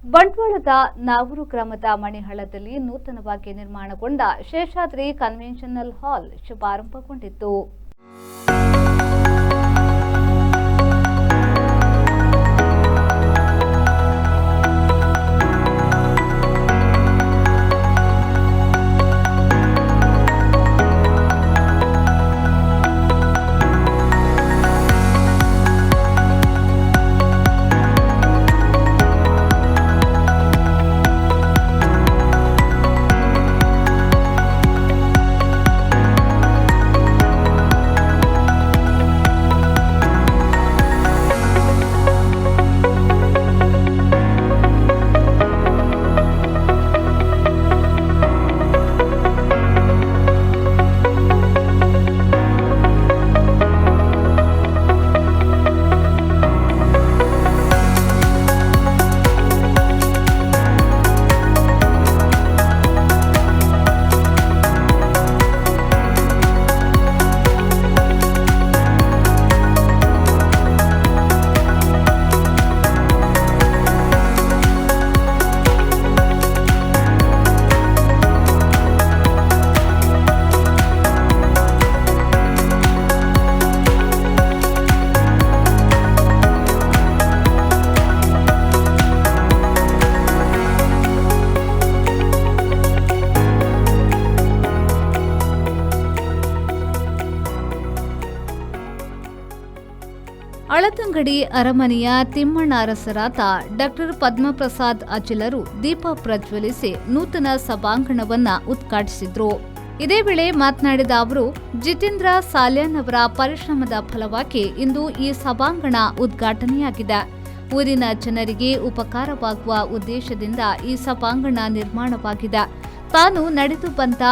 ಬಂಟ್ವಾಳದ ನಾಗೂರು ಗ್ರಾಮದ ಮಣಿಹಳ್ಳದಲ್ಲಿ ನೂತನವಾಗಿ ನಿರ್ಮಾಣಗೊಂಡ ಶೇಷಾದ್ರಿ ಕನ್ವೆನ್ಷನಲ್ ಹಾಲ್ ಶುಭಾರಂಭಗೊಂಡಿತು. ಅಳತಂಗಡಿ ಅರಮನೆಯ ತಿಮ್ಮಣ್ಣ ಅರಸರಾದ ಡಾಕ್ಟರ್ ಪದ್ಮಪ್ರಸಾದ್ ಅಚಲರು ದೀಪ ಪ್ರಜ್ವಲಿಸಿ ನೂತನ ಸಭಾಂಗಣವನ್ನ ಉದ್ಘಾಟಿಸಿದ್ರು. ಇದೇ ವೇಳೆ ಮಾತನಾಡಿದ ಅವರು, ಜಿತೇಂದ್ರ ಸಾಲ್ಯಾನ್ ಅವರ ಪರಿಶ್ರಮದ ಫಲವಾಗಿ ಇಂದು ಈ ಸಭಾಂಗಣ ಉದ್ಘಾಟನೆಯಾಗಿದೆ. ಊರಿನ ಜನರಿಗೆ ಉಪಕಾರವಾಗುವ ಉದ್ದೇಶದಿಂದ ಈ ಸಭಾಂಗಣ ನಿರ್ಮಾಣವಾಗಿದೆ. ತಾನು ನಡೆದು ಬಂದ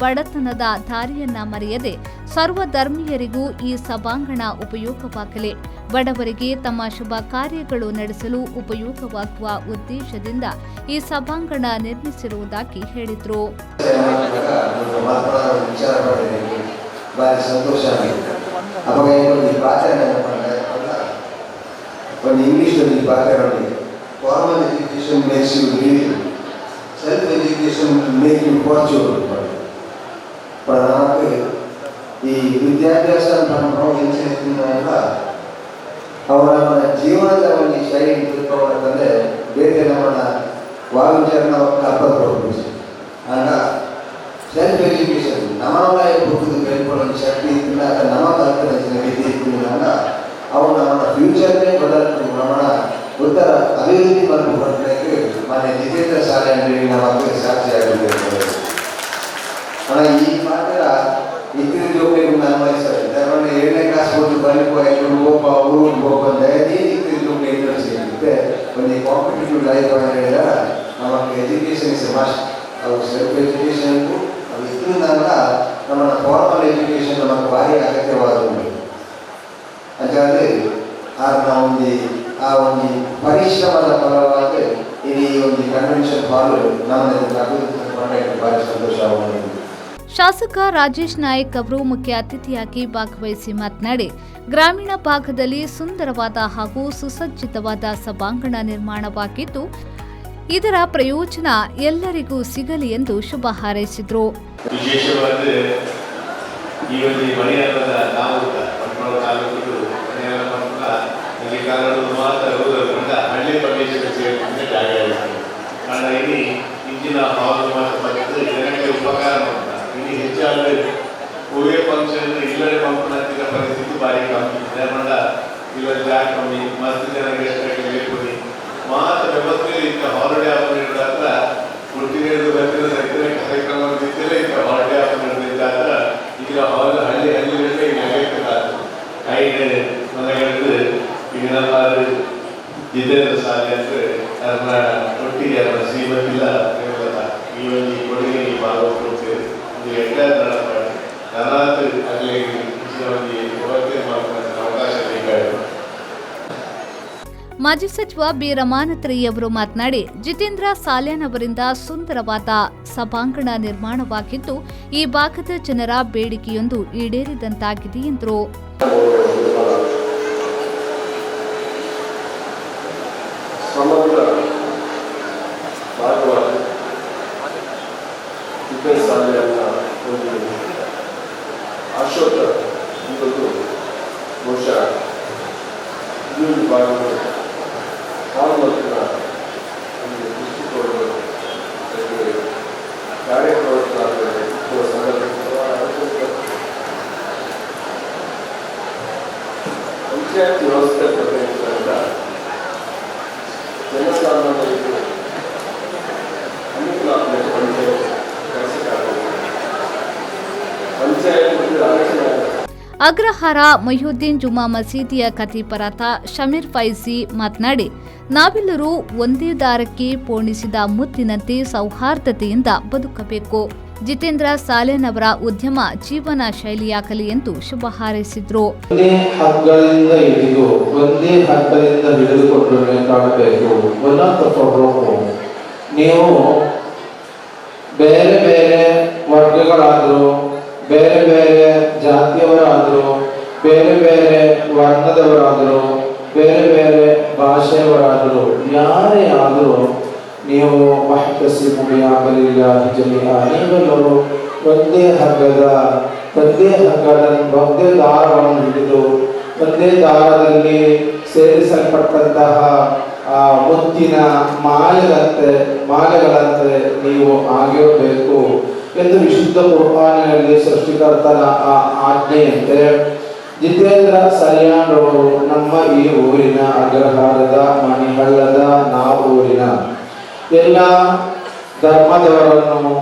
ಬಡತನದ ದಾರಿಯನ್ನ ಮರೆಯದೆ ಸರ್ವಧರ್ಮೀಯರಿಗೂ ಈ ಸಭಾಂಗಣ ಉಪಯೋಗವಾಗಲಿ, ಬಡವರಿಗೆ ತಮ್ಮ ಶುಭ ಕಾರ್ಯಗಳು ನಡೆಸಲು ಉಪಯೋಗವಾಗುವ ಉದ್ದೇಶದಿಂದ ಈ ಸಭಾಂಗಣ ನಿರ್ಮಿಸಿರುವುದಾಗಿ ಹೇಳಿದರು. ಈ ವಿದ್ಯಾಭ್ಯಾಸ ಏನ್ ಸೇರ್ತಿಲ್ಲ ಅವರ ಜೀವನದ ಒಂದು ಶೈಲಿ ತಿಳ್ಕೊಂಡ್ರೆ ಬೇರೆ ನಮ್ಮನ್ನ ವಾಯುಚರಣ ಕಾಪಾಡ್ಕೊಳ್ಬೇಕು. ಆಗ ಸೆಲ್ಫ್ ಎಜುಕೇಶನ್ ನಮ್ಮನ್ನ ಹುಡುಗದು ಕೇಳ್ಕೊಳ್ಳೋ ಶಕ್ತಿ ಇತ್ತಿಲ್ಲ, ನಮ್ಮ ಕಲ್ಪನೆ ರೀತಿ ಇತ್ತಿಲ್ಲ, ಅವು ನಮ್ಮ ಫ್ಯೂಚರ್ನೇ ಬದಲು ನಮ್ಮನ್ನ ಉತ್ತರ ಅಭಿವೃದ್ಧಿ ಮಾಡ್ಕೊಳ್ಬೇಕು. ಮಾನ್ಯ ಜಿತೇಂದ್ರ ಸಾಲ್ಯಾನ್ ನಮಗೆ ಸಾಕ್ಷಿಯಾಗಬೇಕು. ಈ ಮಾತ್ರ ಇತರ ಜೋಕ್ಲಿಗೂ ನಾನು ವಹಿಸ್ತಾರೆ 7ನೇ ಕ್ಲಾಸ್ ಓದಿ ಬರಲಿಕ್ಕೆ ಒಬ್ಬ ಊರು ಹೋಗ್ಬಂದೆ ಇತರ ಜೋಕ್ಲಿ ಇಂಟ್ರೆಸ್ಟ್ ಇರುತ್ತೆ. ಒಂದು ಕಾಂಪಿಟೇಟಿವ್ ಲೈಫ್ ಹೇಳಿದ ನಮಗೆ ಎಜುಕೇಷನ್ ಇಸ್ ಮಸ್ಟ್. ಅವು ಸೆಲ್ಫ್ ಎಜುಕೇಷನ್ಗೂ ಅವು ಇದರಿಂದ ನಮ್ಮ ಫಾರ್ಮಲ್ ಎಜುಕೇಷನ್ ನಮಗೆ ಭಾರಿ ಅಗತ್ಯವಾದದ್ದು. ಹಾಗಾದರೆ ಆ ಒಂದು ಪರಿಶ್ರಮದ ಫಲವಾಗಿ ಈ ಒಂದು ಕನ್ವೆನ್ಷನ್ ಹಾಲ್ ನಮ್ಮಲ್ಲಿ ಅಭಿವೃದ್ಧಿ ಭಾರಿ ಸಂತೋಷವಾಗಿದೆ. ಶಾಸಕ ರಾಜೇಶ್ ನಾಯಕ್ ಅವರು ಮುಖ್ಯ ಅತಿಥಿಯಾಗಿ ಭಾಗವಹಿಸಿ ಮಾತನಾಡಿ, ಗ್ರಾಮೀಣ ಭಾಗದಲ್ಲಿ ಸುಂದರವಾದ ಹಾಗೂ ಸುಸಜ್ಜಿತವಾದ ಸಭಾಂಗಣ ನಿರ್ಮಾಣವಾಗಿದ್ದು, ಇದರ ಪ್ರಯೋಜನ ಎಲ್ಲರಿಗೂ ಸಿಗಲಿ ಎಂದು ಶುಭ ಹಾರೈಸಿದರು. ವಿಶೇಷವಾಗಿ ಈ ಒಂದು ಮಣಿಹಳ್ಳದ ನಾವು ಹಳ್ಳಿ ಪ್ರದೇಶದ ಸೇರಿದಂತೆ ಜಾಗ ಕಾರಣ ಇಲ್ಲಿ ಇಂಜಿನ ಹಾಲು ಮತ್ತು ಜನಕ್ಕೆ ಉಪಕಾರ ಮಾಡ್ತಾರೆ. ಇಲ್ಲಿ ಹೆಚ್ಚಾದ ಒಳ್ಳೆಯ ಫಂಕ್ಷನ್ ಇಲ್ಲದೆ ಪಂಪನ ಪರಿಸ್ಥಿತಿ ಭಾರಿ ಕಮ್ಮಿ ನಿರ್ಮಾಣ ಇಲ್ಲ, ಜಾಗ ಕಮ್ಮಿ, ಮಸ್ತ್ ಜನರಿಗೆ ಕೊಡಿ ಮಾತ್ರ ವ್ಯವಸ್ಥೆ ಇಂಥ ಹಾಲಿಡೇ ಹಬ್ಬ ಹುಟ್ಟಿಗೆದು ಬರ್ತಿರೋ ಸೈತರೆ ಕಾರ್ಯಕ್ರಮ ಬಿದ್ದರೆ ಇಂಥ ಹಾಲಿಡೇ ಹಬ್ಬ ಇದ್ದಾಗ ಈಗ ಹಾಲ್ ಹಳ್ಳಿಗಳಲ್ಲೇ ಈಗ ಆಗಬೇಕಾದ್ರು ಐದು ಮನೆಗಳಿದ್ದು ಈಗ ನಮ್ಮ ಜಿತೇಂದ್ರ ಸಾಲ್ಯಾನ್ ಅದನ್ನ ಒಟ್ಟಿಗೆ ಅವರ ಶ್ರೀಮಂತಿಲ್ಲ ಈ ಒಂದು ಕೊಡುಗೆ ಈ ಭಾಗವಹಿಸುತ್ತೇವೆ. ಒಂದು ಎಟ್ಟಾದ ನರಾತ್ ಅಲ್ಲಿ ವ್ಯವಸ್ಥೆ ಮಾಡ್ಕೊಂಡು ಅವಕಾಶ ಬೇಕಾಯಿತು. ಮಾಜಿ ಸಚಿವ ಬಿ ರಮಾನಾಥ್ ರೈ ಅವರು ಮಾತನಾಡಿ, ಜಿತೇಂದ್ರ ಸಾಲ್ಯಾನ್ ಅವರಿಂದ ಸುಂದರವಾದ ಸಭಾಂಗಣ ನಿರ್ಮಾಣವಾಗಿದ್ದು, ಈ ಭಾಗದ ಜನರ ಬೇಡಿಕೆಯೊಂದು ಈಡೇರಿದಂತಾಗಿದೆ ಎಂದರು. ಸಮಗ್ರ ಕಾರ್ಯಕ್ರಮಗಳಾದರೆ ಪಂಚಾಯತ್ ವ್ಯವಸ್ಥೆ ಪ್ರತಿನಿಧಿಗಳಿಂದ ಜನಸಾಮಾನ್ಯರಿಗೆ ಅನುಕೂಲ ಆಗಬೇಕು ಕೆಲಸಕ್ಕಾಗಬೇಕು. ಪಂಚಾಯತ್ ಆಲೋಚನೆ ಅಗ್ರಹಾರ ಮೊಹಿಯುದ್ದೀನ್ ಜುಮಾ ಮಸೀದಿಯ ಖತೀಬರಾದ ಶಮೀರ್ ಫೈಜಿ ಮಾತನಾಡಿ, ನಾವೆಲ್ಲರೂ ಒಂದೇ ದಾರಕ್ಕೆ ಪೋಣಿಸಿದ ಮುತ್ತಿನಂತೆ ಸೌಹಾರ್ದತೆಯಿಂದ ಬದುಕಬೇಕು. ಜಿತೇಂದ್ರ ಸಾಲೇನ್ ಅವರ ಉದ್ಯಮ ಜೀವನ ಶೈಲಿಯಾಗಲಿ ಎಂದು ಶುಭ ಹಾರೈಸಿದ್ರು. ಒಂದೇ ಹಗ್ಗದಿಂದ ಹಿಡಿದುಕೊಂಡು ಕಾಣಬೇಕು. ನೀವು ಬೇರೆ ಬೇರೆ ವರ್ಗಗಳಾದರೂ, ಬೇರೆ ಬೇರೆ ಜಾತಿಯವರಾದರೂ, ಬೇರೆ ಬೇರೆ ವರ್ಣದವರಾದರೂ, ಬೇರೆ ಬೇರೆ ಭಾಷೆಯವರಾದರೂ, ಯಾರೇ ಆದರೂ ನೀವು ನೀವೆಲ್ಲರೂ ಒಂದೇ ದಾರವನ್ನು ಹಿಡಿದು ಒಂದೇ ದಾರದಲ್ಲಿ ಸೇರಿಸಲ್ಪಟ್ಟಂತಹ ಮುತ್ತಿನ ಮಾಲೆಗಳಂತೆ ನೀವು ಆಗಿರಬೇಕು ಎಂದು ವಿಶುದ್ಧ ಕುರ್ಆನಿನಲ್ಲಿ ಸೃಷ್ಟಿಕರ್ತನ ಆಜ್ಞೆಯಂತೆ ಜಿತೇಂದ್ರ ಸಾಲ್ಯಾನ್ ಅವರು ನಮ್ಮ ಈ ಊರಿನ ಅಗ್ರಹಾರದ ಮಣಿಹಳ್ಳದ ಊರಿನ ಎಲ್ಲ ಧರ್ಮದವರನ್ನು,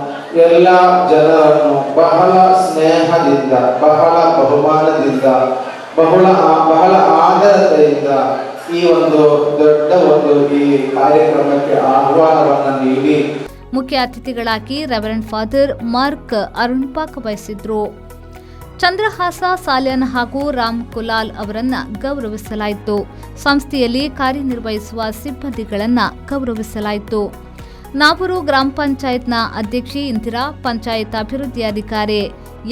ಎಲ್ಲ ಜನರನ್ನು ಬಹಳ ಸ್ನೇಹದಿಂದ, ಬಹಳ ಬಹುಮಾನದಿಂದ, ಬಹಳ ಆದರತೆಯಿಂದ ಈ ದೊಡ್ಡ ಈ ಕಾರ್ಯಕ್ರಮಕ್ಕೆ ಆಹ್ವಾನವನ್ನು ನೀಡಿ ಮುಖ್ಯ ಅತಿಥಿಗಳಾಗಿ ರೆವರೆಂಡ್ ಫಾದರ್ ಮಾರ್ಕ್ ಅರುಣ್ಪಾಕ್ ವಹಿಸಿದ್ರು. ಚಂದ್ರಹಾಸ ಸಾಲ್ಯಾನ್ ಹಾಗೂ ರಾಮ್ ಕುಲಾಲ್ ಅವರನ್ನ ಗೌರವಿಸಲಾಯಿತು. ಸಂಸ್ಥೆಯಲ್ಲಿ ಕಾರ್ಯನಿರ್ವಹಿಸುವ ಸಿಬ್ಬಂದಿಗಳನ್ನು ಗೌರವಿಸಲಾಯಿತು. ನಾವೂರು ಗ್ರಾಮ ಪಂಚಾಯತ್ನ ಅಧ್ಯಕ್ಷೆ ಇಂದಿರಾ, ಪಂಚಾಯತ್ ಅಭಿವೃದ್ಧಿ ಅಧಿಕಾರಿ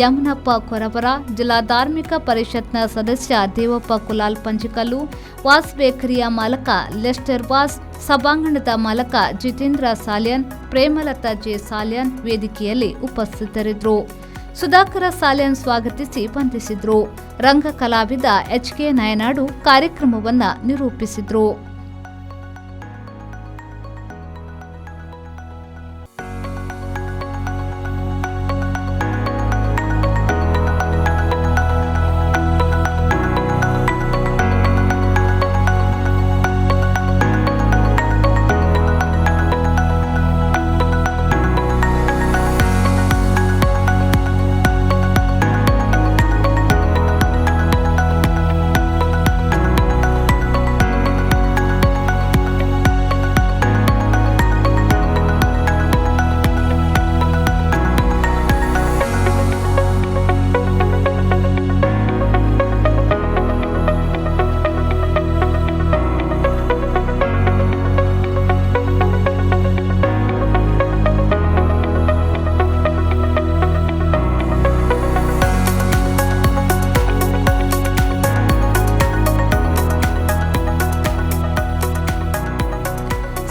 ಯಮನಪ್ಪ ಕೊರವರ, ಜಿಲ್ಲಾ ಧಾರ್ಮಿಕ ಪರಿಷತ್ನ ಸದಸ್ಯ ದೇವಪ್ಪ ಕುಲಾಲ್ ಪಂಜಿಕಲ್ಲು, ವಾಸ್ ಬೇಕರಿಯ ಮಾಲಕ ಲೆಸ್ಟರ್ ವಾಸ್, ಸಭಾಂಗಣದ ಮಾಲಕ ಜಿತೇಂದ್ರ ಸಾಲ್ಯಾನ್, ಪ್ರೇಮಲತಾ ಜೆ ಸಾಲ್ಯಾನ್ ವೇದಿಕೆಯಲ್ಲಿ ಉಪಸ್ಥಿತರಿದ್ದರು. ಸುಧಾಕರ ಸಾಲ್ಯಾನ್ ಸ್ವಾಗತಿಸಿ ವಂದಿಸಿದ್ರು. ರಂಗ ಕಲಾವಿದ ಎಚ್.ಕೆ. ನಾಯನಾಡು ಕಾರ್ಯಕ್ರಮವನ್ನ ನಿರೂಪಿಸಿದ್ರು.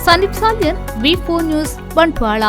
ಸಂದೀಪ್ ಸಾಲ್ಯನ್, ವಿ4 ನ್ಯೂಸ್, ಬಂಟ್ವಾಳ.